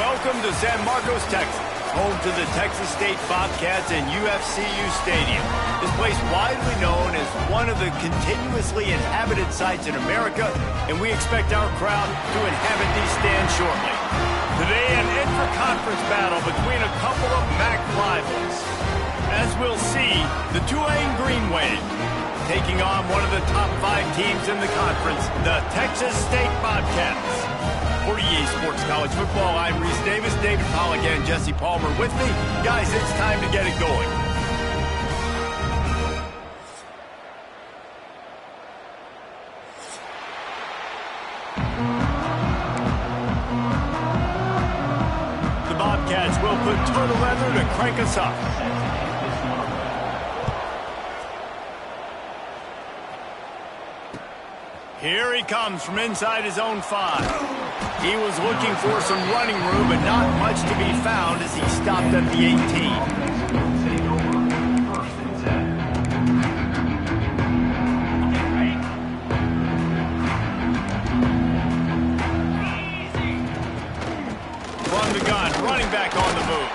Welcome to San Marcos, Texas, home to the Texas State Bobcats and UFCU Stadium. This place widely known as one of the continuously inhabited sites in America, and we expect our crowd to inhabit these stands shortly. Today, an intra-conference battle between a couple of MAC rivals. As we'll see, the Tulane Green Wave taking on one of the top 5 teams in the conference, the Texas State Bobcats. For EA Sports College Football, I'm Reese Davis, David Pollock, and Jesse Palmer with me. Guys, it's time to get it going. The Bobcats will put turtle leather to crank us up. Here he comes from inside his own 5. He was looking for some running room, but not much to be found as he stopped at the 18. From the gun, running back on the move.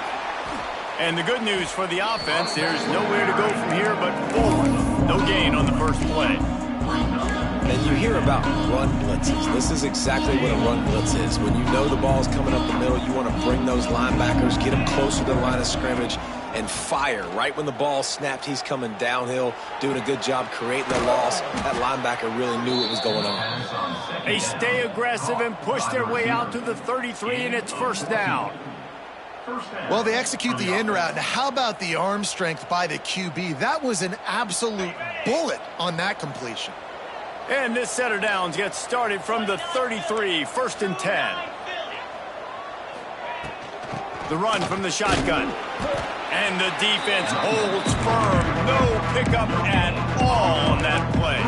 And the good news for the offense, there's nowhere to go from here but forward. No gain on the first play. And you hear about run blitzes. This is exactly what a run blitz is. When you know the ball's coming up the middle, you want to bring those linebackers, get them closer to the line of scrimmage, and fire. Right when the ball snapped, he's coming downhill, doing a good job creating the loss. That linebacker really knew what was going on. They stay aggressive and push their way out to the 33, and it's first down. Well, they execute the in route. Now, how about the arm strength by the QB? That was an absolute bullet on that completion. And this set of downs gets started from the 33, 1st and 10. The run from the shotgun. And the defense holds firm. No pickup at all on that play.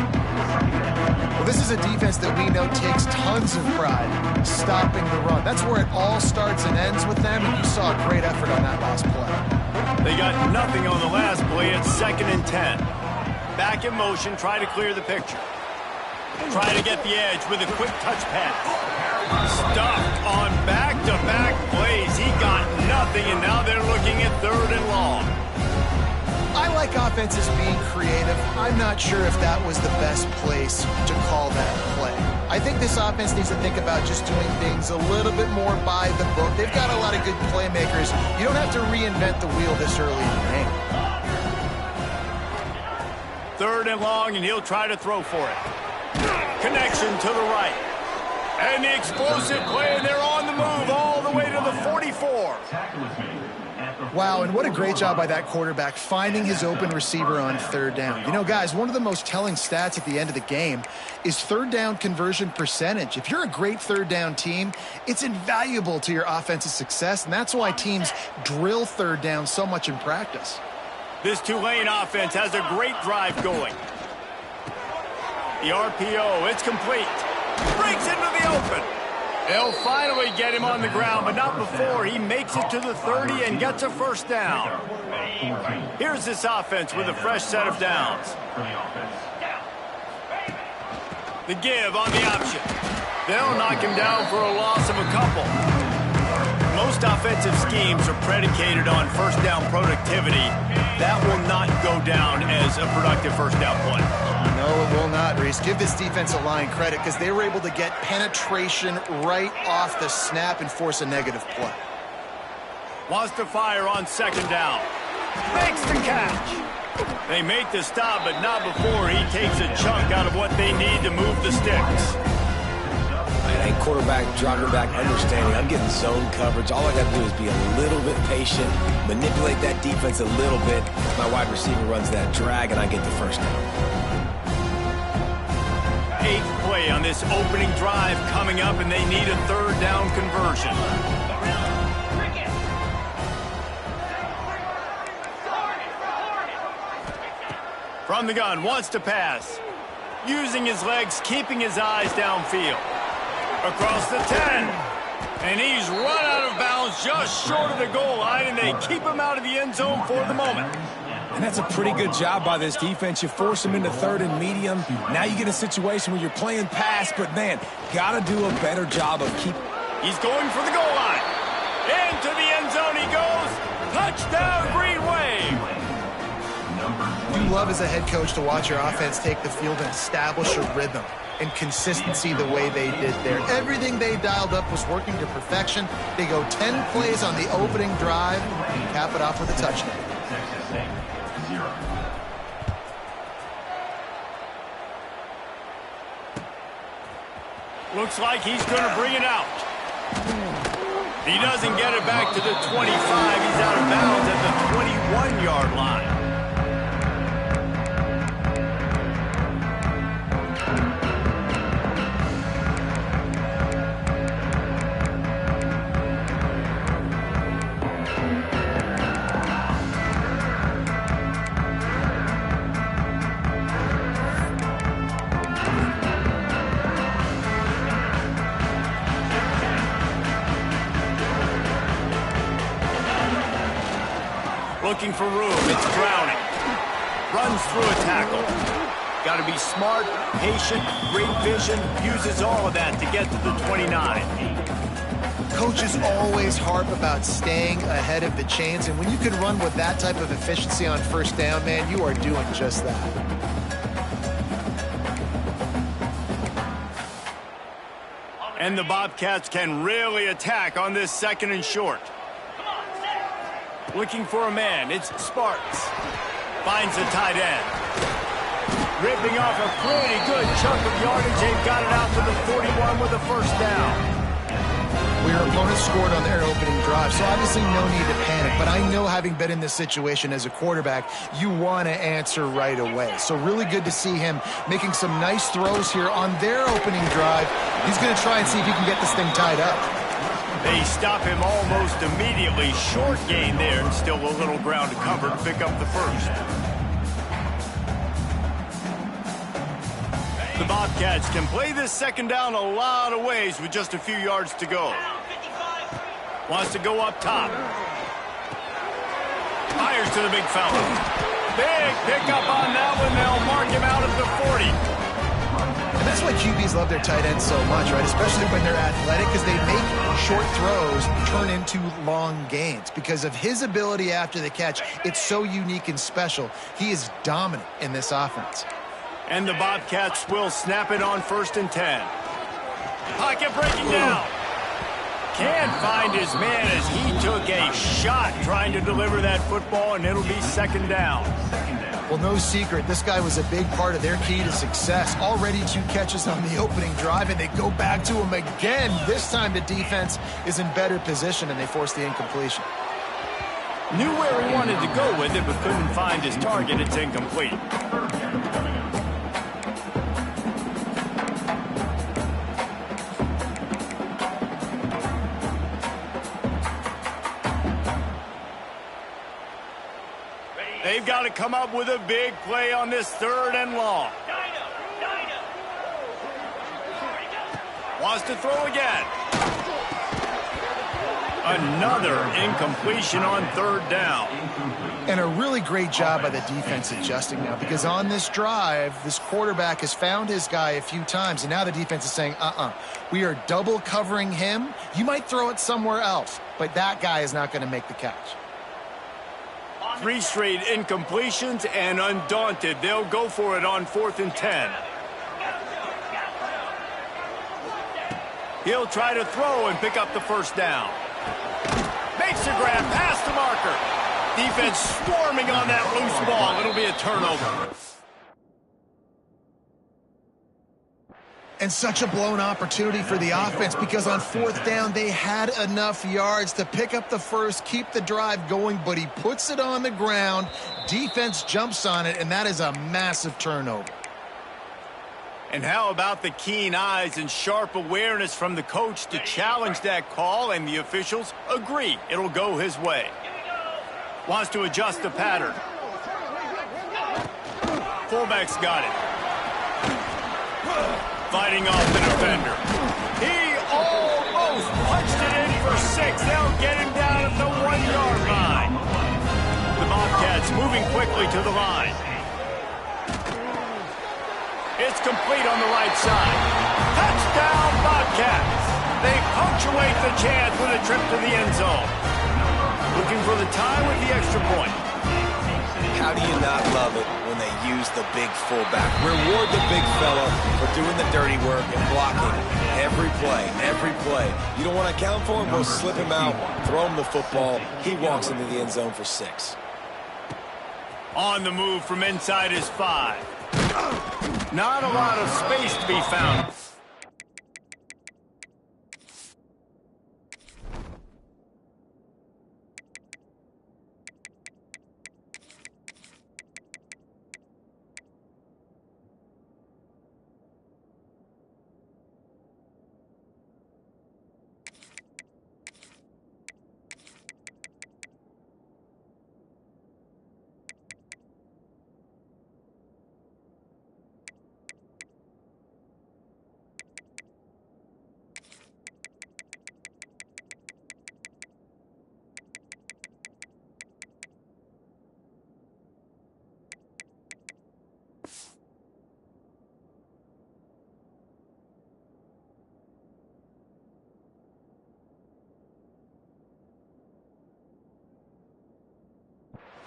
Well, this is a defense that we know takes tons of pride stopping the run. That's where it all starts and ends with them, and you saw a great effort on that last play. They got nothing on the last play. It's 2nd and 10. Back in motion, try to clear the picture. Try to get the edge with a quick touch pass. Stuffed on back-to-back plays. He got nothing, and now they're looking at 3rd and long. I like offenses being creative. I'm not sure if that was the best place to call that play. I think this offense needs to think about just doing things a little bit more by the book. They've got a lot of good playmakers. You don't have to reinvent the wheel this early in the game. 3rd and long, and he'll try to throw for it. Connection to the right. And the explosive play, and they're on the move all the way to the 44. Wow, and what a great job by that quarterback finding his open receiver on 3rd down. You know, guys, one of the most telling stats at the end of the game is 3rd down conversion percentage. If you're a great 3rd down team, it's invaluable to your offensive success, and that's why teams drill 3rd down so much in practice. This Tulane offense has a great drive going. The RPO, it's complete. Breaks into the open. They'll finally get him on the ground, but not before he makes it to the 30 and gets a 1st down. Here's this offense with a fresh set of downs. The give on the option. They'll knock him down for a loss of a couple. Most offensive schemes are predicated on 1st down productivity. That will not go down as a productive 1st down play. No, it will not, Reese. Give this defensive line credit because they were able to get penetration right off the snap and force a negative play. Wants to fire on 2nd down. Makes the catch. They make the stop, but not before he takes a chunk out of what they need to move the sticks. And a quarterback, dropping back, understanding I'm getting zone coverage. All I got to do is be a little bit patient, manipulate that defense a little bit. My wide receiver runs that drag, and I get the 1st down. 8th play on this opening drive coming up, and they need a 3rd down conversion. From the gun, wants to pass. Using his legs, keeping his eyes downfield. Across the 10. And he's run out of bounds just short of the goal line, and they keep him out of the end zone for the moment. And that's a pretty good job by this defense. You force him into 3rd and medium. Now you get a situation where you're playing pass, but, man, got to do a better job of keeping. He's going for the goal line. Into the end zone he goes. Touchdown, Green Wave. You love as a head coach to watch your offense take the field and establish a rhythm and consistency the way they did there. Everything they dialed up was working to perfection. They go 10 plays on the opening drive and cap it off with a touchdown. Looks like he's going to bring it out. He doesn't get it back to the 25. He's out of bounds at the 21-yard line. Looking for room, it's Browning. Runs through a tackle. Got to be smart, patient, great vision, uses all of that to get to the 29. Coaches always harp about staying ahead of the chains, and when you can run with that type of efficiency on first down, man, you are doing just that. And the Bobcats can really attack on this 2nd and short. Looking for a man, it's Sparks. Finds a tight end. Ripping off a pretty good chunk of yardage. They've got it out to the 41 with a first down. Well, your opponent scored on their opening drive, so obviously no need to panic. But I know, having been in this situation as a quarterback, you want to answer right away. So really good to see him making some nice throws here on their opening drive. He's going to try and see if he can get this thing tied up. They stop him almost immediately. Short gain there, and still a little ground to cover to pick up the first. The Bobcats can play this 2nd down a lot of ways with just a few yards to go. Wants to go up top. Fires to the big fella. Big pickup on that one. They'll mark him out at the 40. And that's why QBs love their tight ends so much, right? Especially when they're athletic, because they make short throws turn into long gains. Because of his ability after the catch, it's so unique and special. He is dominant in this offense. And the Bobcats will snap it on 1st and 10. Pocket breaking down. Can't find his man as he took a shot trying to deliver that football, and it'll be 2nd down. Well, no secret, this guy was a big part of their key to success. Already 2 catches on the opening drive, and they go back to him again. This time the defense is in better position, and they force the incompletion. Knew where he wanted to go with it, but couldn't find his target. It's incomplete. They've got to come up with a big play on this 3rd and long. Wants to throw again. Another incompletion on 3rd down. And a really great job by the defense adjusting now, because on this drive, this quarterback has found his guy a few times, and now the defense is saying, we are double covering him. You might throw it somewhere else, but that guy is not going to make the catch. 3 straight incompletions, and undaunted, they'll go for it on 4th and 10. He'll try to throw and pick up the first down. Makes a grab past the marker. Defense swarming on that loose ball. It'll be a turnover. And such a blown opportunity for the offense, because on 4th down, they had enough yards to pick up the first, keep the drive going, but he puts it on the ground. Defense jumps on it, and that is a massive turnover. And how about the keen eyes and sharp awareness from the coach to challenge that call, and the officials agree it'll go his way. Wants to adjust the pattern. Fullback's got it. Fighting off the defender. He almost punched it in for 6. They'll get him down at the 1-yard line. The Bobcats moving quickly to the line. It's complete on the right side. Touchdown, Bobcats. They punctuate the chance with a trip to the end zone. Looking for the tie with the extra point. How do you not love it when they use the big fullback? Reward the big fella for doing the dirty work and blocking every play, every play. You don't want to account for him? Well, slip him out, throw him the football. He walks into the end zone for 6. On the move from inside his 5. Not a lot of space to be found.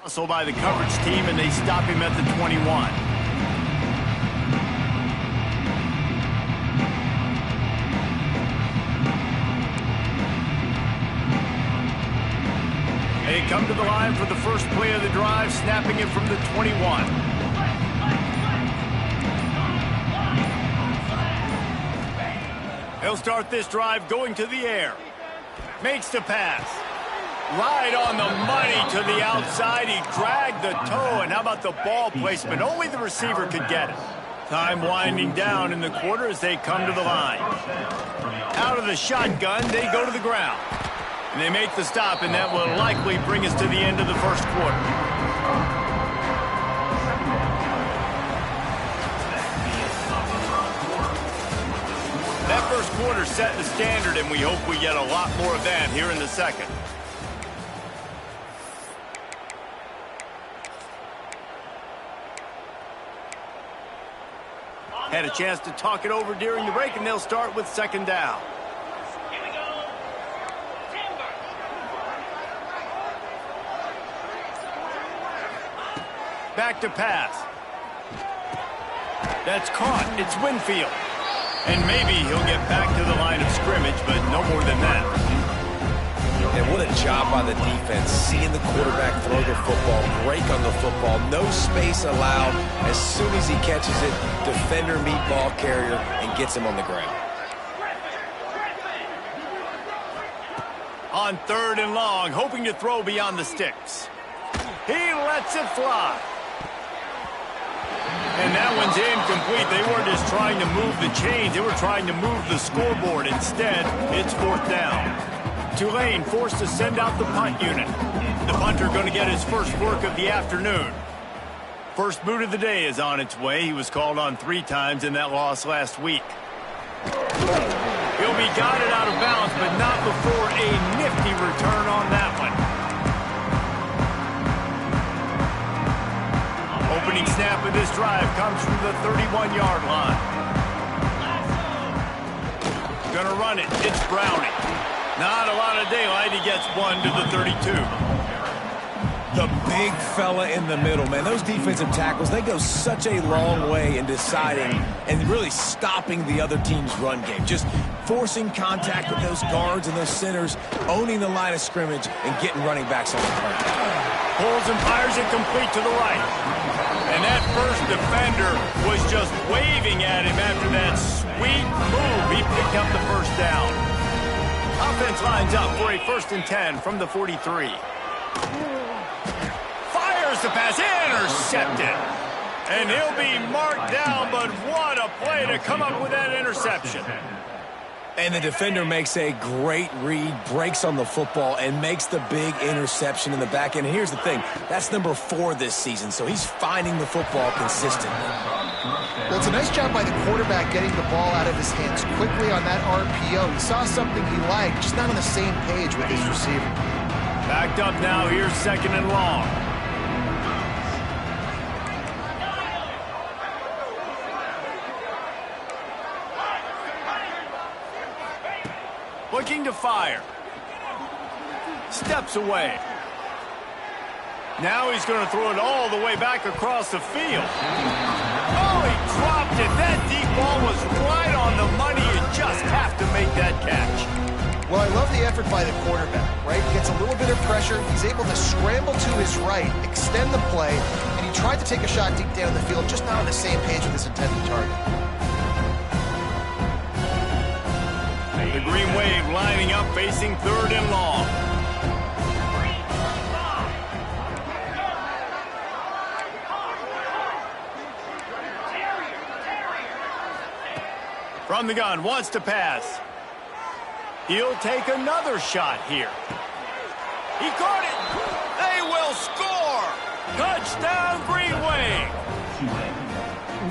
Hustle by the coverage team, and they stop him at the 21. They come to the line for the first play of the drive, snapping it from the 21. He'll start this drive going to the air. Makes the pass. Right on the money to the outside. He dragged the toe, and how about the ball placement? Only the receiver could get it. Time winding down in the quarter as they come to the line. Out of the shotgun, they go to the ground. And they make the stop, and that will likely bring us to the end of the first quarter. That first quarter set the standard, and we hope we get a lot more of that here in the second. Had a chance to talk it over during the break, and they'll start with second down. Here we go. Timber. Back to pass. That's caught. It's Winfield. And maybe he'll get back to the line of scrimmage, but no more than that. And what a job by the defense, seeing the quarterback throw the football, break on the football, no space allowed. As soon as he catches it, defender meet ball carrier and gets him on the ground. On 3rd and long, hoping to throw beyond the sticks. He lets it fly. And that one's incomplete. They weren't just trying to move the chains, they were trying to move the scoreboard. Instead, it's 4th down. Tulane forced to send out the punt unit. The punter going to get his first work of the afternoon. First boot of the day is on its way. He was called on 3 times in that loss last week. He'll be guided out of bounds, but not before a nifty return on that one. Opening snap of this drive comes from the 31-yard line. Gonna run it. It's Browning. Not a lot of daylight. He gets one to the 32. The big fella in the middle, man. Those defensive tackles, they go such a long way in deciding and really stopping the other team's run game. Just forcing contact with those guards and those centers, owning the line of scrimmage, and getting running backs on the front. Pulls and fires it complete to the right. And that first defender was just waving at him after that sweet move. He picked up the first down. Offense lines up for a 1st and 10 from the 43. Fires the pass, intercepted. And he'll be marked down, but what a play to come up with that interception. And the defender makes a great read, breaks on the football, and makes the big interception in the back end. And here's the thing, that's number 4 this season, so he's finding the football consistently. Well, it's a nice job by the quarterback getting the ball out of his hands quickly on that RPO. He saw something he liked, just not on the same page with his receiver. Backed up now, here's 2nd and long. Looking to fire. Steps away. Now he's going to throw it all the way back across the field. Oh, he dropped it. That deep ball was right on the money. You just have to make that catch. Well, I love the effort by the quarterback, right? He gets a little bit of pressure. He's able to scramble to his right, extend the play, and he tried to take a shot deep down the field, just not on the same page with his intended target. The Green Wave lining up, facing 3rd and long. From the gun, wants to pass. He'll take another shot here. He caught it. They will score. Touchdown, Green Wave.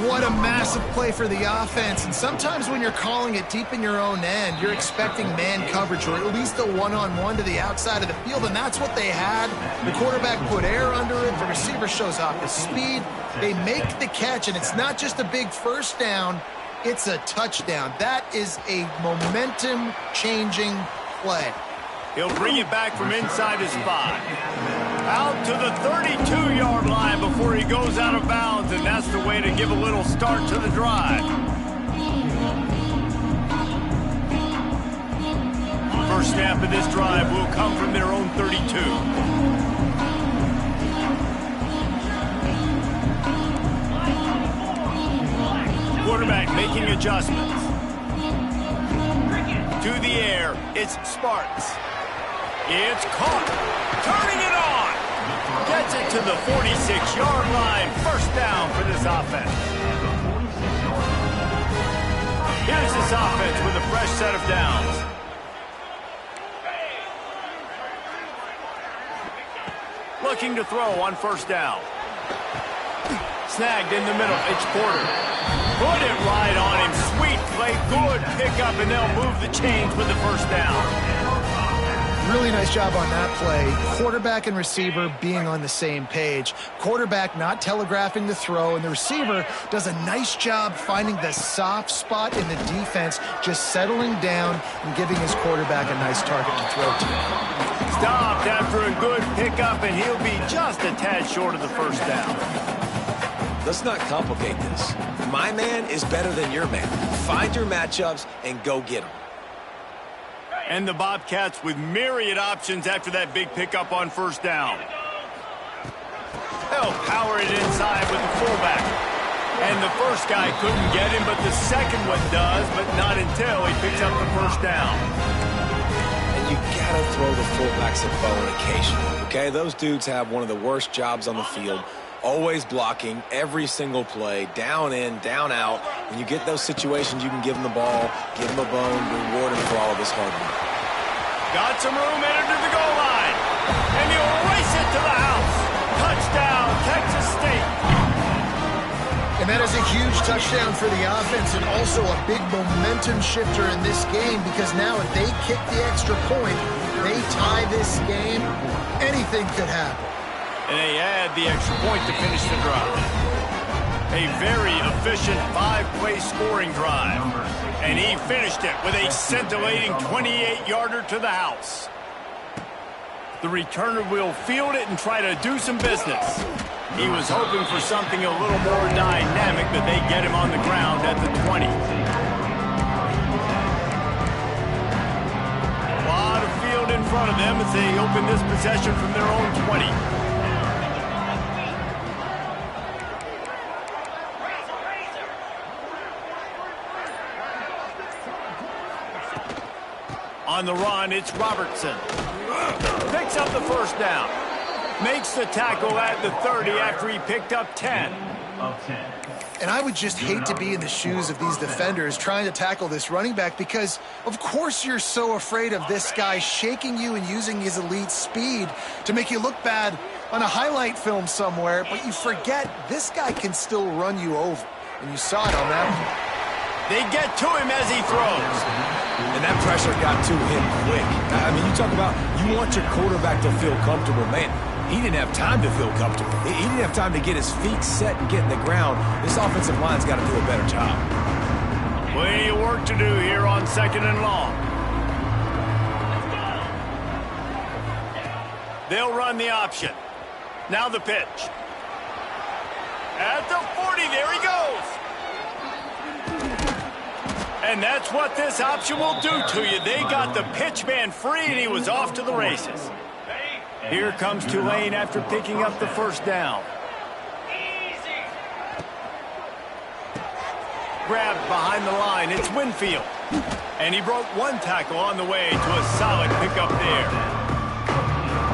What a massive play for the offense. And sometimes when you're calling it deep in your own end, you're expecting man coverage or at least a one-on-one to the outside of the field, and that's what they had. The quarterback put air under it. The receiver shows off his speed. They make the catch, and it's not just a big first down. It's a touchdown. That is a momentum-changing play. He'll bring it back from inside his 5. Out to the 32-yard line before he goes out of bounds, and that's the way to give a little start to the drive. First snap of this drive will come from their own 32. Quarterback making adjustments. To the air, it's Sparks. It's caught. Turning it on. Gets it to the 46-yard line. First down for this offense. Here's this offense with a fresh set of downs. Looking to throw on first down. Snagged in the middle. It's Porter. Put it right on him. Sweet play. Good pickup, and they'll move the chains with the first down. Really nice job on that play. Quarterback and receiver being on the same page. Quarterback not telegraphing the throw, and the receiver does a nice job finding the soft spot in the defense, just settling down and giving his quarterback a nice target to throw to. Stopped after a good pickup, and he'll be just a tad short of the first down. Let's not complicate this. My man is better than your man. Find your matchups and go get them. And the Bobcats with myriad options after that big pickup on first down. They'll power it inside with the fullback. And the first guy couldn't get him, but the second one does, but not until he picks up the first down. And you gotta throw the fullbacks a bone occasionally, okay? Those dudes have one of the worst jobs on the field. Always blocking every single play, down in, down out. When you get those situations, you can give them the ball, give them a bone, reward him for all of his hard work. Got some room, entered to the goal line. And he'll race it to the house. Touchdown, Texas State. And that is a huge touchdown for the offense and also a big momentum shifter in this game, because now if they kick the extra point, they tie this game, anything could happen. And they add the extra point to finish the drive. A very efficient 5-play scoring drive. And he finished it with a scintillating 28-yarder to the house. The returner will field it and try to do some business. He was hoping for something a little more dynamic, but they get him on the ground at the 20. A lot of field in front of them as they open this possession from their own 20. On the run, it's Robertson. Picks up the first down. Makes the tackle at the 30 after he picked up 10. And I would just hate to be in the shoes of these defenders trying to tackle this running back, because, of course, you're so afraid of this guy shaking you and using his elite speed to make you look bad on a highlight film somewhere, but you forget this guy can still run you over. And you saw it on that one. They get to him as he throws. And that pressure got to him quick. I mean, you talk about you want your quarterback to feel comfortable. Man, he didn't have time to feel comfortable. He didn't have time to get his feet set and get in the ground. This offensive line's got to do a better job. Plenty of work to do here on 2nd and long. They'll run the option. Now the pitch. At the 40, there he goes. And that's what this option will do to you. They got the pitch man free, and he was off to the races. Here comes Tulane after picking up the first down. Grabbed behind the line, it's Winfield. And he broke one tackle on the way to a solid pickup there.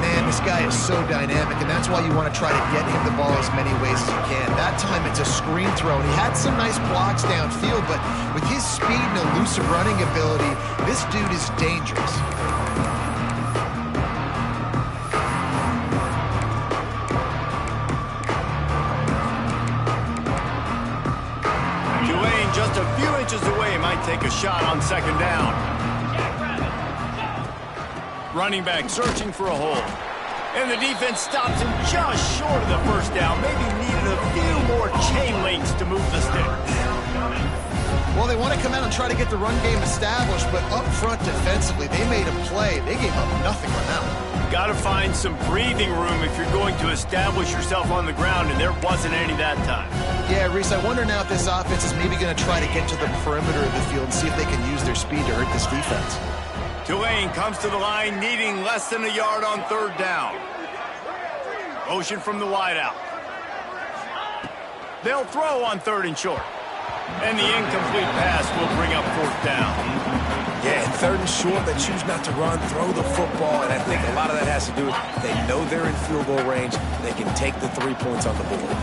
Man, this guy is so dynamic, and that's why you want to try to get him the ball as many ways as you can. That time it's a screen throw, and he had some nice blocks downfield, but with his speed and elusive running ability, this dude is dangerous. Tulane just a few inches away might take a shot on second down. Running back searching for a hole. And the defense stops him just short of the first down. Maybe needed a few more chain links to move the sticks. Well, they want to come out and try to get the run game established, but up front defensively, they made a play. They gave up nothing on that one. Got to find some breathing room if you're going to establish yourself on the ground, and there wasn't any that time. Yeah, Reese, I wonder now if this offense is maybe going to try to get to the perimeter of the field and see if they can use their speed to hurt this defense. Tulane comes to the line needing less than a yard on third down. Motion from the wideout. They'll throw on third and short. And the incomplete pass will bring up fourth down. Yeah, third and short, they choose not to run, throw the football, and I think a lot of that has to do with they know they're in field goal range. They can take the 3 points on the board.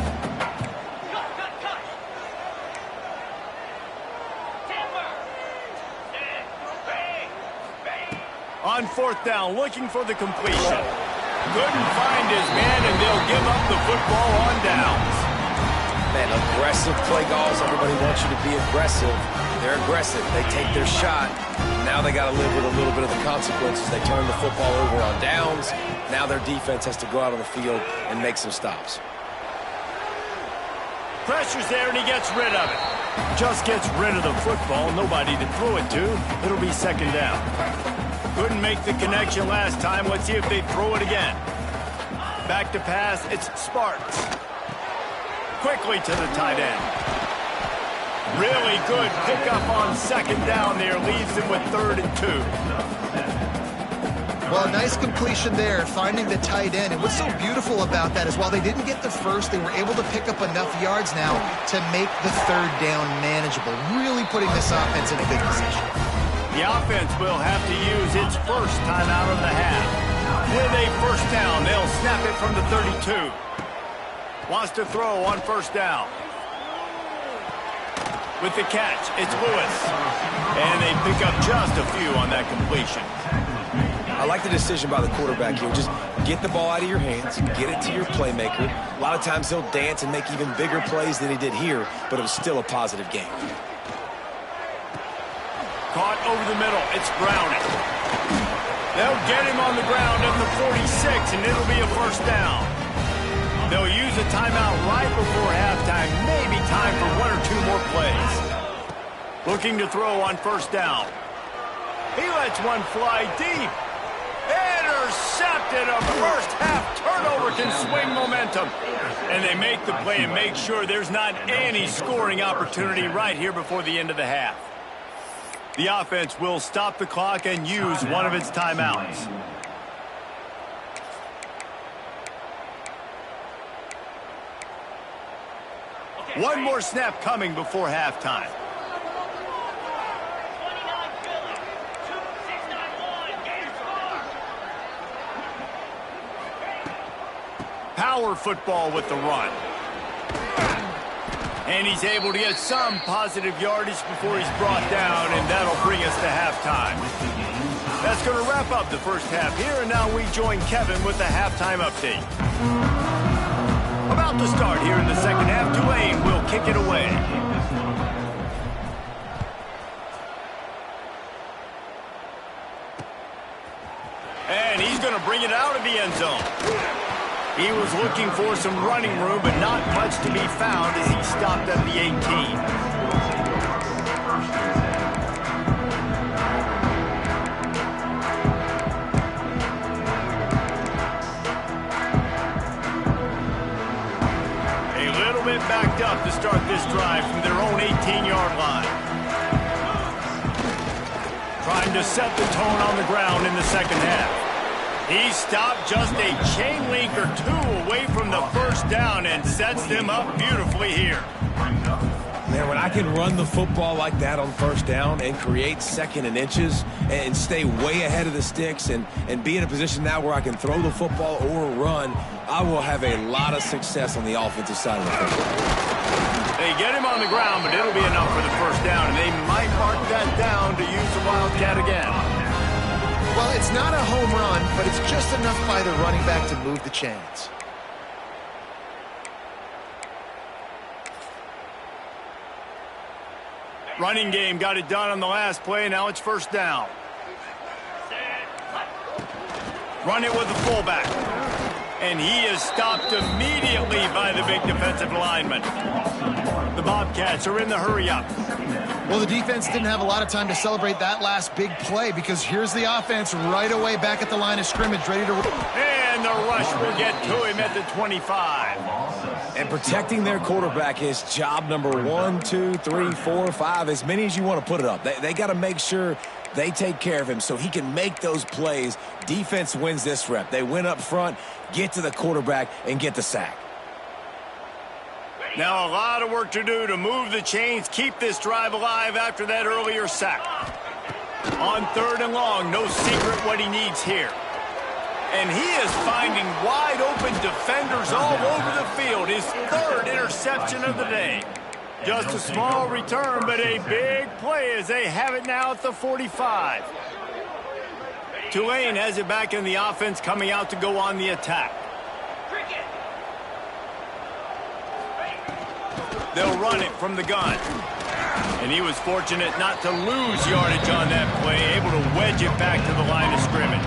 On fourth down, looking for the completion. Couldn't find his man, and they'll give up the football on downs. Man, aggressive play calls. Everybody wants you to be aggressive. They're aggressive. They take their shot. Now they got to live with a little bit of the consequences. They turn the football over on downs. Now their defense has to go out on the field and make some stops. Pressure's there, and he gets rid of it. Just gets rid of the football. Nobody to throw it to. It'll be second down. Couldn't make the connection last time. Let's see if they throw it again. Back to pass. It's Sparks. Quickly to the tight end. Really good pickup on second down there. Leaves them with 3rd and 2. Well, a nice completion there, finding the tight end. And what's so beautiful about that is while they didn't get the first, they were able to pick up enough yards now to make the third down manageable. Really putting this offense in a good position. The offense will have to use its first timeout of the half. With a first down, they'll snap it from the 32. Wants to throw on first down. With the catch, it's Lewis. And they pick up just a few on that completion. I like the decision by the quarterback here. Just get the ball out of your hands, get it to your playmaker. A lot of times he'll dance and make even bigger plays than he did here, but it was still a positive game. Caught over the middle. It's Browning. They'll get him on the ground at the 46, and it'll be a first down. They'll use a timeout right before halftime. Maybe time for 1 or 2 more plays. Looking to throw on first down. He lets one fly deep. Intercepted. A first half turnover can swing momentum. And they make the play and make sure there's not any scoring opportunity right here before the end of the half. The offense will stop the clock and use one of its timeouts. One more snap coming before halftime. Power football with the run. And he's able to get some positive yardage before he's brought down, and that'll bring us to halftime. That's going to wrap up the first half here, and now we join Kevin with the halftime update. About to start here in the second half, Tulane will kick it away. And he's going to bring it out of the end zone. He was looking for some running room, but not much to be found as he stopped at the 18. run to set the tone on the ground in the second half. He stopped just a chain link or two away from the first down and sets them up beautifully here. Man, when I can run the football like that on first down and create second and inches and stay way ahead of the sticks and be in a position now where I can throw the football or run, I will have a lot of success on the offensive side of the football. They get him on the ground, but it'll be enough for the first down, and they might mark that down to use the Wildcat again. Well, it's not a home run, but it's just enough by the running back to move the chains. Running game got it done on the last play. Now it's first down. Run it with the fullback. And he is stopped immediately by the big defensive lineman. The Bobcats are in the hurry-up. Well, the defense didn't have a lot of time to celebrate that last big play because here's the offense right away back at the line of scrimmage, ready to... And the rush will get to him at the 25. And protecting their quarterback is job number 1, 2, 3, 4, 5, as many as you want to put it up. They got to make sure they take care of him so he can make those plays. Defense wins this rep. They win up front, get to the quarterback, and get the sack. Now a lot of work to do to move the chains, keep this drive alive after that earlier sack. On third and long, no secret what he needs here. And he is finding wide open defenders all over the field. His third interception of the day. Just a small return, but a big play as they have it now at the 45. Tulane has it back in the offense, coming out to go on the attack. They'll run it from the gun. And he was fortunate not to lose yardage on that play, able to wedge it back to the line of scrimmage.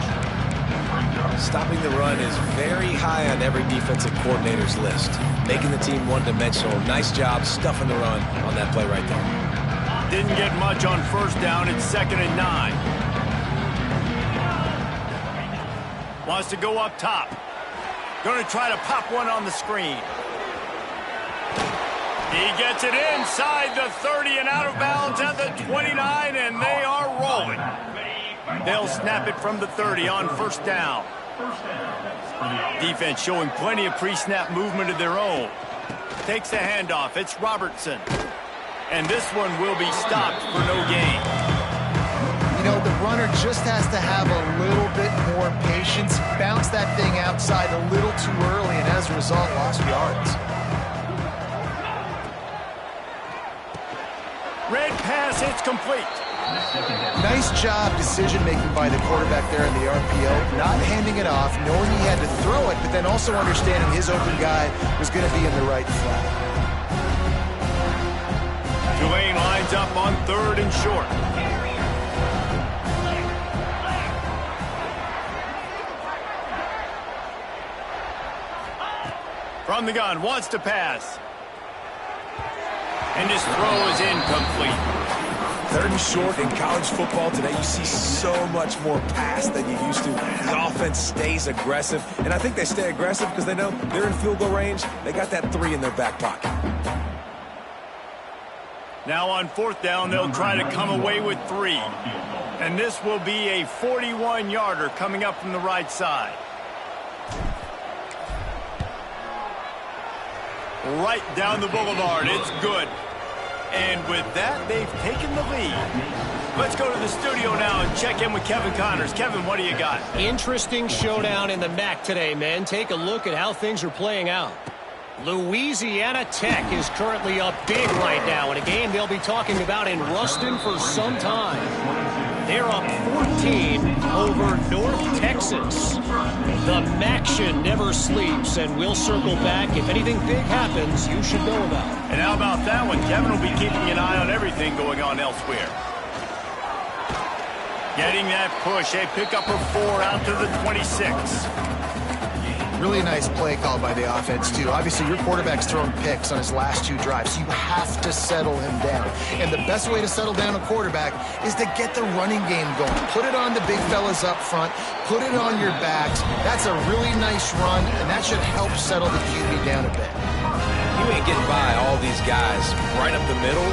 Stopping the run is very high on every defensive coordinator's list. Making the team one-dimensional. Nice job stuffing the run on that play right there. Didn't get much on first down. It's 2nd and 9. Wants to go up top. Going to try to pop one on the screen. He gets it inside the 30 and out of bounds at the 29, and they are rolling. They'll snap it from the 30 on first down. Defense showing plenty of pre-snap movement of their own. Takes the handoff. It's Robertson. And this one will be stopped for no gain. You know, the runner just has to have a little bit more patience. Bounce that thing outside a little too early, and as a result, lost yards. Red pass, it's complete. Nice job decision-making by the quarterback there in the RPO, not handing it off, knowing he had to throw it, but then also understanding his open guy was going to be in the right flat. Tulane lines up on 3rd and short. From the gun, wants to pass. And his throw is incomplete. 3rd and short in college football today, you see so much more pass than you used to. The offense stays aggressive, and I think they stay aggressive because they know they're in field goal range. They got that 3 in their back pocket. Now on 4th down, they'll try to come away with 3. And this will be a 41-yarder coming up from the right side. Right down the boulevard. It's good. And with that, they've taken the lead. Let's go to the studio now and check in with Kevin Connors. Kevin, what do you got? Interesting showdown in the MAC today, men. Take a look at how things are playing out. Louisiana Tech is currently up big right now in a game they'll be talking about in Ruston for some time. They're up 14 over North Texas. The MACtion never sleeps, and we'll circle back. If anything big happens, you should know about it. And how about that one? Kevin will be keeping an eye on everything going on elsewhere. Getting that push, a pickup of 4 out to the 26. Really nice play call by the offense, too. Obviously, your quarterback's thrown picks on his last 2 drives, so you have to settle him down. And the best way to settle down a quarterback is to get the running game going. Put it on the big fellas up front. Put it on your backs. That's a really nice run, and that should help settle the QB down a bit. You ain't getting by all these guys right up the middle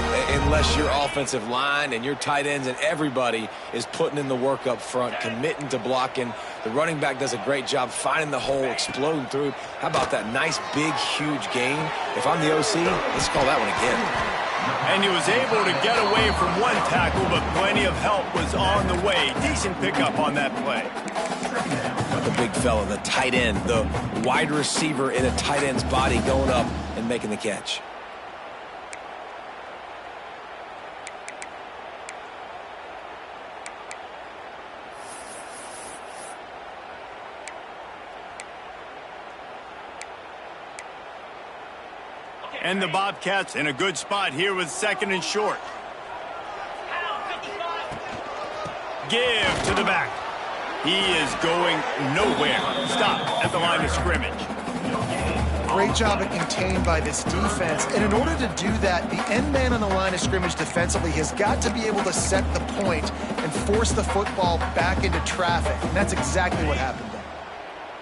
unless your offensive line and your tight ends and everybody is putting in the work up front, committing to blocking. The running back does a great job finding the hole, exploding through. How about that nice, big, huge gain? If I'm the OC, let's call that one again. And he was able to get away from one tackle, but plenty of help was on the way. Decent pickup on that play. The big fella, the tight end, the wide receiver in a tight end's body going up and making the catch. And the Bobcats in a good spot here with 2nd and short. Give to the back. He is going nowhere. Stop at the line of scrimmage. Great job at contained by this defense. And in order to do that, the end man on the line of scrimmage defensively has got to be able to set the point and force the football back into traffic. And that's exactly what happened there.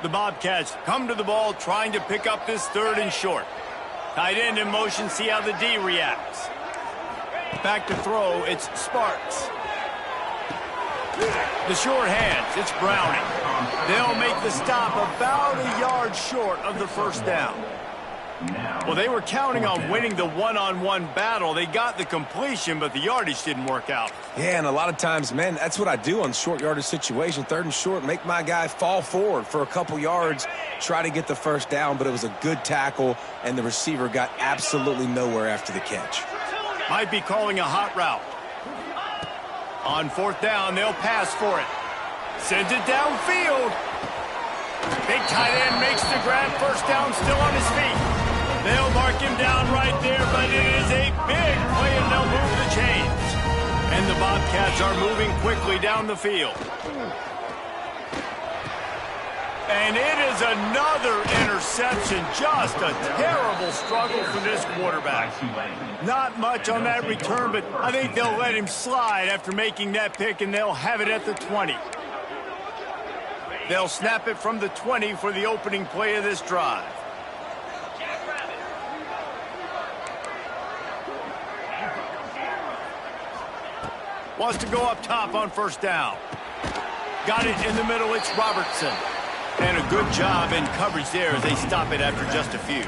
The Bobcats come to the ball trying to pick up this 3rd and short. Tight end in motion, see how the D reacts. Back to throw, it's Sparks. The short hands, it's Browning. They'll make the stop about a yard short of the 1st down. Well, they were counting on winning the one-on-one battle. They got the completion, but the yardage didn't work out. Yeah, and a lot of times, man, that's what I do on short yardage situation. 3rd and short, make my guy fall forward for a couple yards, try to get the 1st down, but it was a good tackle, and the receiver got absolutely nowhere after the catch. Might be calling a hot route. On 4th down, they'll pass for it. Sends it downfield. Big tight end makes the grab. 1st down, still on his feet. They'll mark him down right there, but it is a big play, and they'll move the chains. And the Bobcats are moving quickly down the field. And it is another interception. Just a terrible struggle for this quarterback. Not much on that return, but I think they'll let him slide after making that pick, and they'll have it at the 20. They'll snap it from the 20 for the opening play of this drive. Wants to go up top on 1st down. Got it in the middle, it's Robertson. And a good job in coverage there as they stop it after just a few.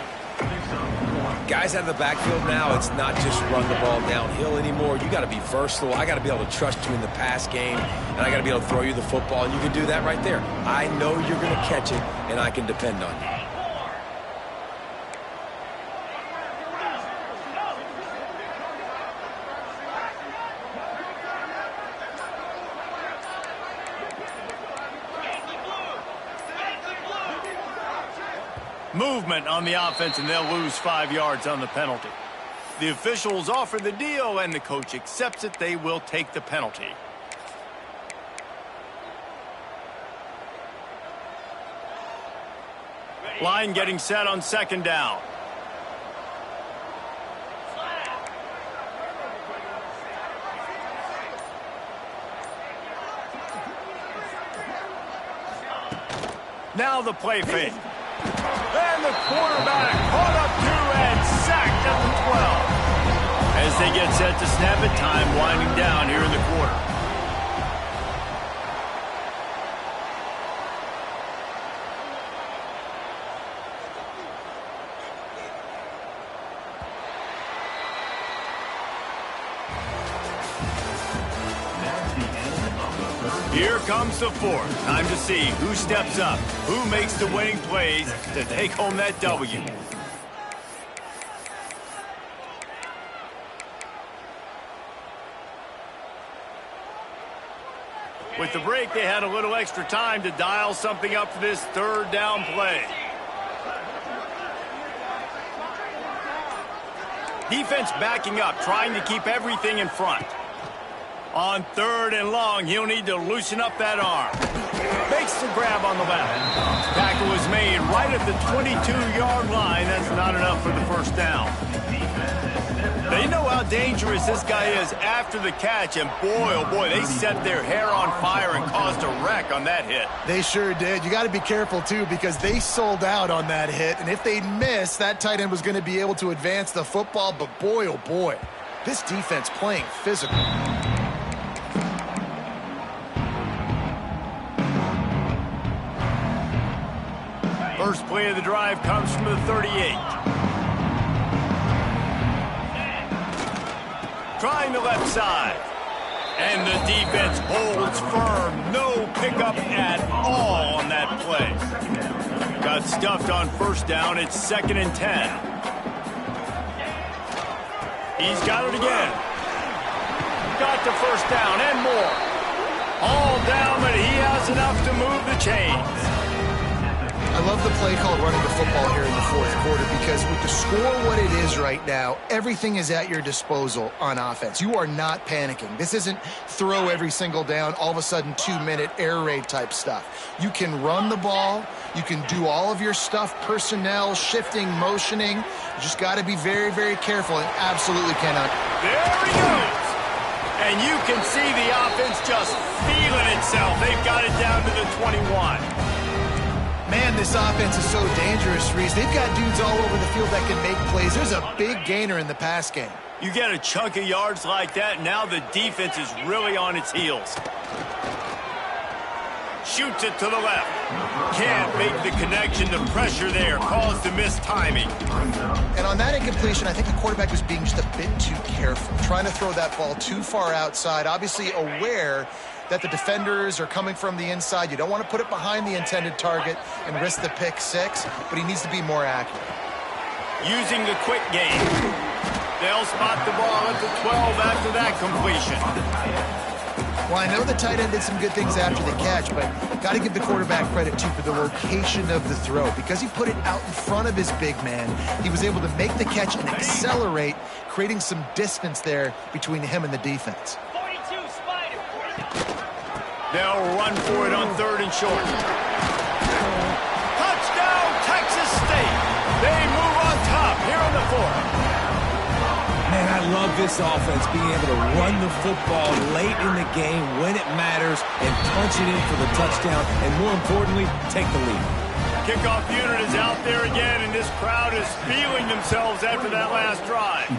Guys out of the backfield now, it's not just run the ball downhill anymore. You got to be versatile. I got to be able to trust you in the pass game, and I got to be able to throw you the football, and you can do that right there. I know you're going to catch it, and I can depend on you. Movement on the offense, and they'll lose 5 yards on the penalty. The officials offer the deal, and the coach accepts it. They will take the penalty. Line getting set on 2nd down. Now the play fake. And the quarterback caught up to and sacked at the 12. As they get set to snap it, time winding down here in the quarter. Here comes the 4th. Time to see who steps up, who makes the winning plays to take home that W. With the break, they had a little extra time to dial something up for this 3rd down play. Defense backing up, trying to keep everything in front. On 3rd and long, he'll need to loosen up that arm. Makes the grab on the left. Tackle is made right at the 22-yard line. That's not enough for the 1st down. They know how dangerous this guy is after the catch, and boy, oh boy, they set their hair on fire and caused a wreck on that hit. They sure did. You got to be careful, too, because they sold out on that hit, and if they missed, that tight end was going to be able to advance the football, but boy, oh boy, this defense playing physical. First play of the drive comes from the 38. Trying the left side. And the defense holds firm. No pickup at all on that play. Got stuffed on first down. It's 2nd and 10. He's got it again. Got the first down and more. All down, but he has enough to move the chains. I love the play called running the football here in the fourth quarter because with the score what it is right now, everything is at your disposal on offense. You are not panicking. This isn't throw every single down, all of a sudden 2-minute air raid type stuff. You can run the ball. You can do all of your stuff, personnel, shifting, motioning. You just got to be very, very careful and absolutely cannot. There he goes. And you can see the offense just feeling itself. They've got it down to the 21. Man, this offense is so dangerous, Reese. They've got dudes all over the field that can make plays. There's a big gainer in the pass game. You get a chunk of yards like that, now the defense is really on its heels. Shoots it to the left. Can't make the connection. The pressure there caused the missed timing. And on that incompletion, I think the quarterback was being just a bit too careful, trying to throw that ball too far outside, obviously aware that the defenders are coming from the inside. You don't want to put it behind the intended target and risk the pick six, but he needs to be more accurate. Using the quick game. They'll spot the ball at the 12 after that completion. Well, I know the tight end did some good things after the catch, but got to give the quarterback credit, too, for the location of the throw. Because he put it out in front of his big man, he was able to make the catch and accelerate, creating some distance there between him and the defense. 42, Spider. They'll run for it on 3rd and short. Touchdown, Texas State. They move on top here in the 4th. Man, I love this offense being able to run the football late in the game when it matters and punch it in for the touchdown and, more importantly, take the lead. Kickoff unit is out there again, and this crowd is feeling themselves after that last drive.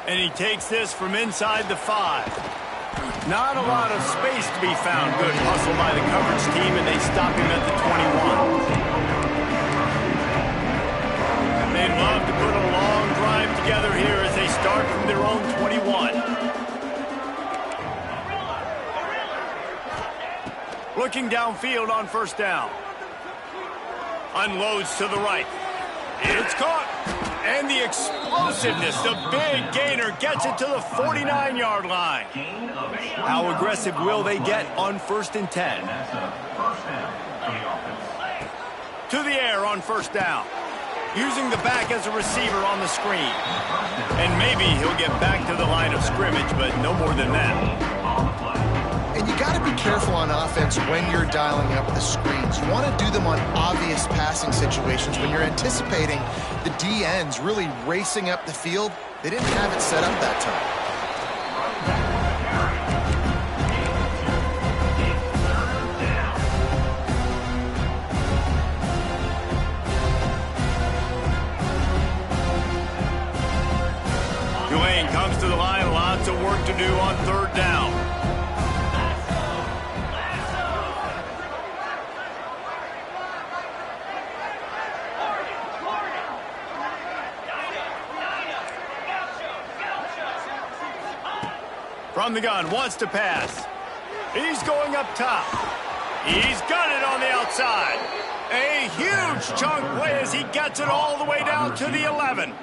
And he takes this from inside the 5. Not a lot of space to be found. Good hustle by the coverage team, and they stop him at the 21. They'd love to put a long drive together here as they start from their own 21. Looking downfield on 1st down. Unloads to the right. It's caught. And the explosiveness, the big gainer gets it to the 49-yard line. How aggressive will they get on 1st and 10? To the air on 1st down. Using the back as a receiver on the screen. And maybe he'll get back to the line of scrimmage, but no more than that. And you got to be careful on offense when you're dialing up the screens. You want to do them on obvious passing situations. When you're anticipating the D ends really racing up the field, they didn't have it set up that time. Tulane comes to the line, lots of work to do on 3rd down. From the gun, wants to pass. He's going up top. He's got it on the outside. A huge chunk play as he gets it all the way down to the 11.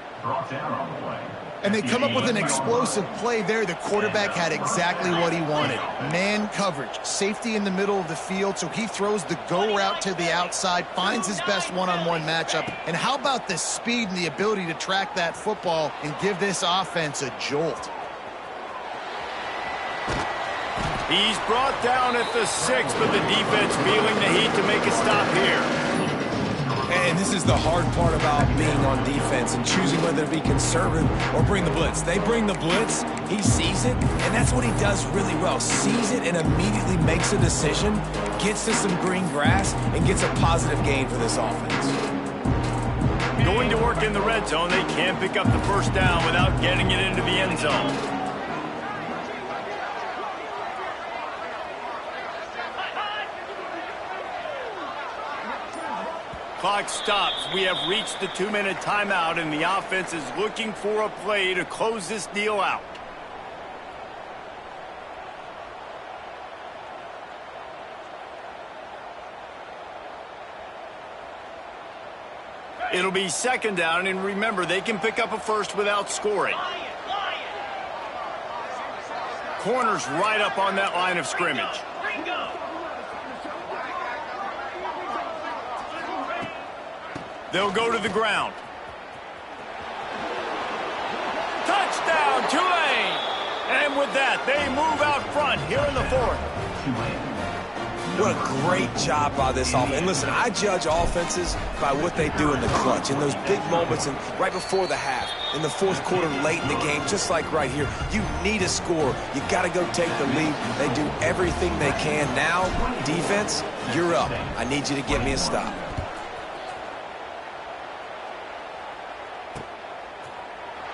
And they come up with an explosive play there. The quarterback had exactly what he wanted. Man coverage, safety in the middle of the field, so he throws the go route to the outside, finds his best one-on-one matchup. And how about the speed and the ability to track that football and give this offense a jolt? He's brought down at the 6, but the defense feeling the heat to make a stop here. And And this is the hard part about being on defense and choosing whether to be conservative or bring the blitz. They bring the blitz, he sees it, and that's what he does really well. Sees it and immediately makes a decision, gets to some green grass, and gets a positive gain for this offense. Going to work in the red zone, they can't pick up the first down without getting it into the end zone. Clock stops. We have reached the 2-minute timeout, and the offense is looking for a play to close this deal out. It'll be second down, and remember, they can pick up a first without scoring. Corner's right up on that line of scrimmage. They'll go to the ground. Touchdown, Tulane! And with that, they move out front here in the fourth. What a great job by this offense. And listen, I judge offenses by what they do in the clutch, in those big moments and right before the half, in the fourth quarter, late in the game, just like right here. You need a score. You got to go take the lead. They do everything they can. Now, defense, you're up. I need you to get me a stop.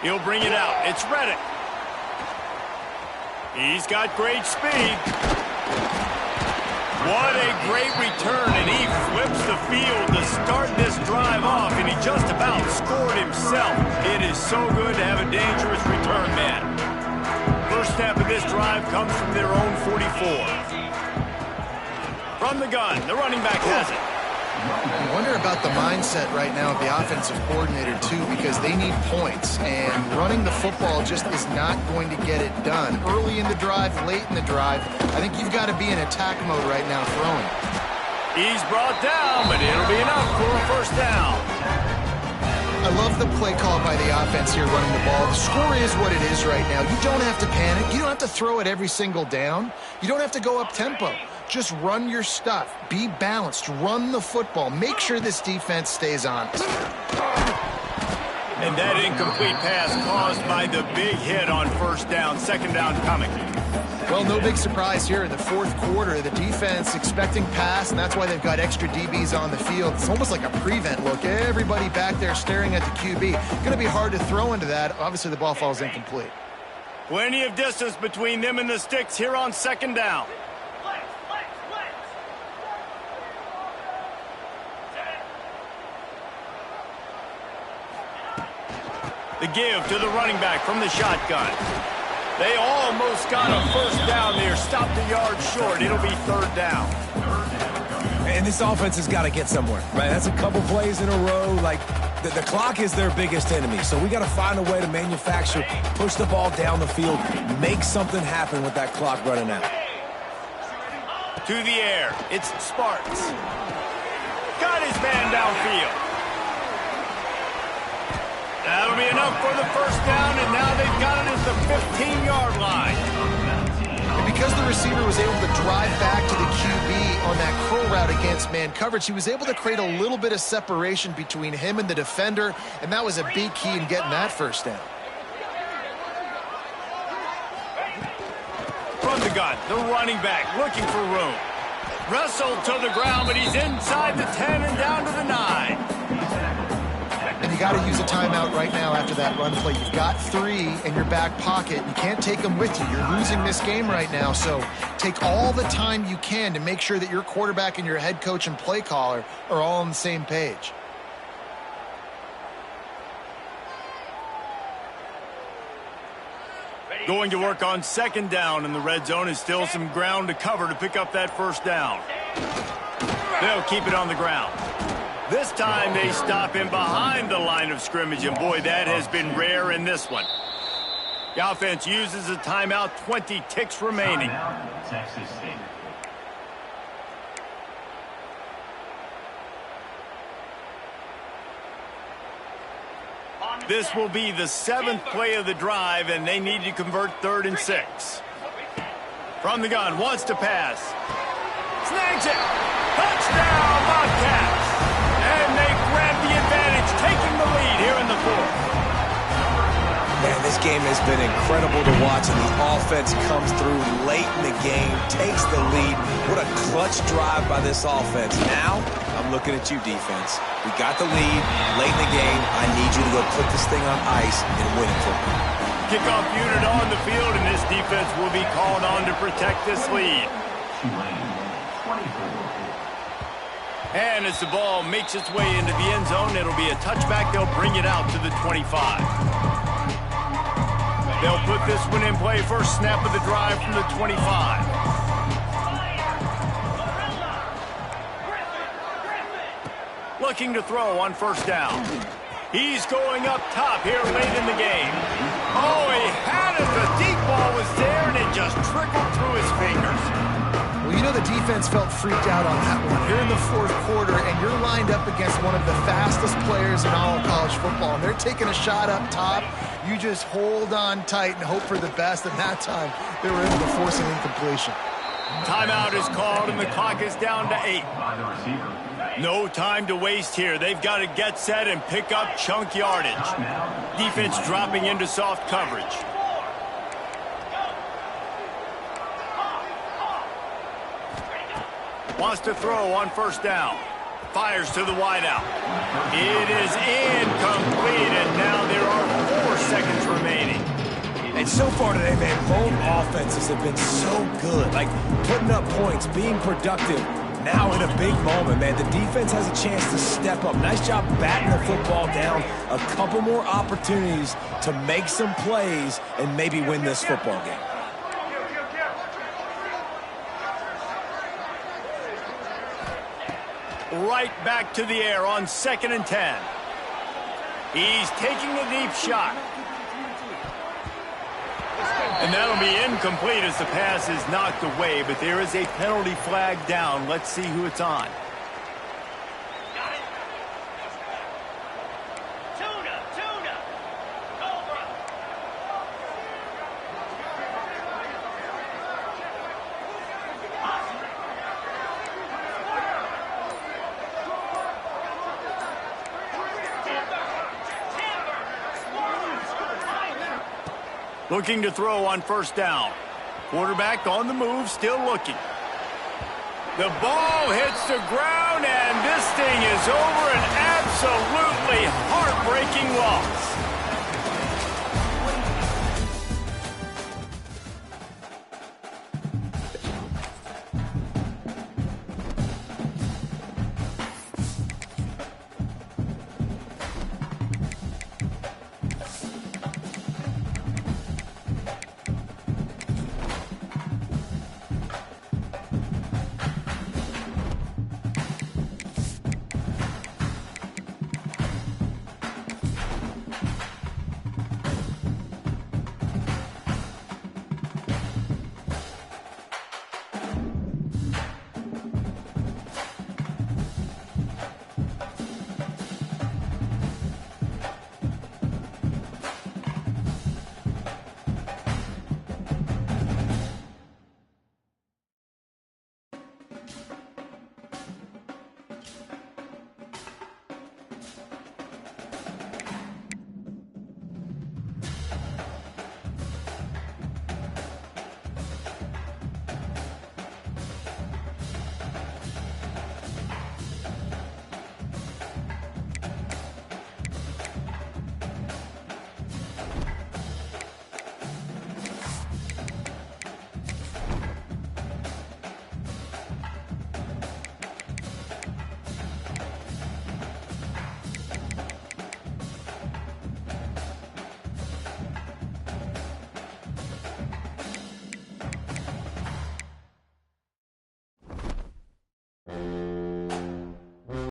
He'll bring it out. It's Reddick. He's got great speed. What a great return, and he flips the field to start this drive off, and he just about scored himself. It is so good to have a dangerous return man. First snap of this drive comes from their own 44. From the gun, the running back has it. I wonder about the mindset right now of the offensive coordinator, too, because they need points, and running the football just is not going to get it done. Early in the drive, late in the drive, I think you've got to be in attack mode right now throwing. He's brought down, but it'll be enough for a first down. I love the play call by the offense here running the ball. The score is what it is right now. You don't have to panic. You don't have to throw it every single down. You don't have to go up tempo. Just run your stuff. Be balanced. Run the football. Make sure this defense stays honest. And that incomplete pass caused by the big hit on first down. Second down coming. Well, no big surprise here in the fourth quarter. The defense expecting pass, and that's why they've got extra DBs on the field. It's almost like a prevent look. Everybody back there staring at the QB. Going to be hard to throw into that. Obviously, the ball falls incomplete. Plenty of distance between them and the sticks here on second down. The give to the running back from the shotgun. They almost got a first down there. Stopped a yard short. It'll be third down. And this offense has got to get somewhere, right? That's a couple plays in a row. Like, the clock is their biggest enemy. So we got to find a way to manufacture, push the ball down the field, make something happen with that clock running out. To the air. It's Sparks. Got his man downfield. That'll be enough for the first down, and now they've got it at the 15-yard line. And because the receiver was able to drive back to the QB on that curl route against man coverage, he was able to create a little bit of separation between him and the defender, and that was a big key in getting that first down. From the gun, the running back looking for room. Wrestled to the ground, but he's inside the 10 and down to the 9. And you got to use a timeout right now after that run play. You've got 3 in your back pocket. You can't take them with you. You're losing this game right now, so take all the time you can to make sure that your quarterback and your head coach and play caller are all on the same page. Going to work on second down in the red zone is still some ground to cover to pick up that first down. They'll keep it on the ground. This time they stop him behind the line of scrimmage, and boy, that has been rare in this one. The offense uses a timeout, 20 ticks remaining. Texas State. This will be the 7th play of the drive, and they need to convert 3rd and 6. From the gun, wants to pass. Snags it. Touchdown, Bobcats. And they grab here in the fourth. Man, this game has been incredible to watch, and the offense comes through late in the game, takes the lead. What a clutch drive by this offense. Now, I'm looking at you, defense. We got the lead late in the game. I need you to go put this thing on ice and win it for me. Kickoff unit on the field, and this defense will be called on to protect this lead. And as the ball makes its way into the end zone, it'll be a touchback. They'll bring it out to the 25. They'll put this one in play. First snap of the drive from the 25. Looking to throw on first down. He's going up top here late in the game. Oh, he had it. The deep ball was there, and it just trickled through his fingers. Well, you know the defense felt freaked out on that one. You're in the fourth quarter, and you're lined up against one of the fastest players in all of college football, and they're taking a shot up top. You just hold on tight and hope for the best, and that time they were able to force an incompletion. Timeout is called, and the clock is down to 8. No time to waste here. They've got to get set and pick up chunk yardage. Defense dropping into soft coverage. Wants to throw on first down. Fires to the wideout. It is incomplete, and now there are 4 seconds remaining. And so far today, man, both offenses have been so good. Like, putting up points, being productive. Now in a big moment, man, the defense has a chance to step up. Nice job batting the football down. A couple more opportunities to make some plays and maybe win this football game. Right back to the air on 2nd and 10. He's taking a deep shot. And that'll be incomplete as the pass is knocked away, but there is a penalty flag down. Let's see who it's on. Got it. Tuna. Cobra. Looking to throw on first down. Quarterback on the move, still looking. The ball hits the ground, and this thing is over. An absolutely heartbreaking loss.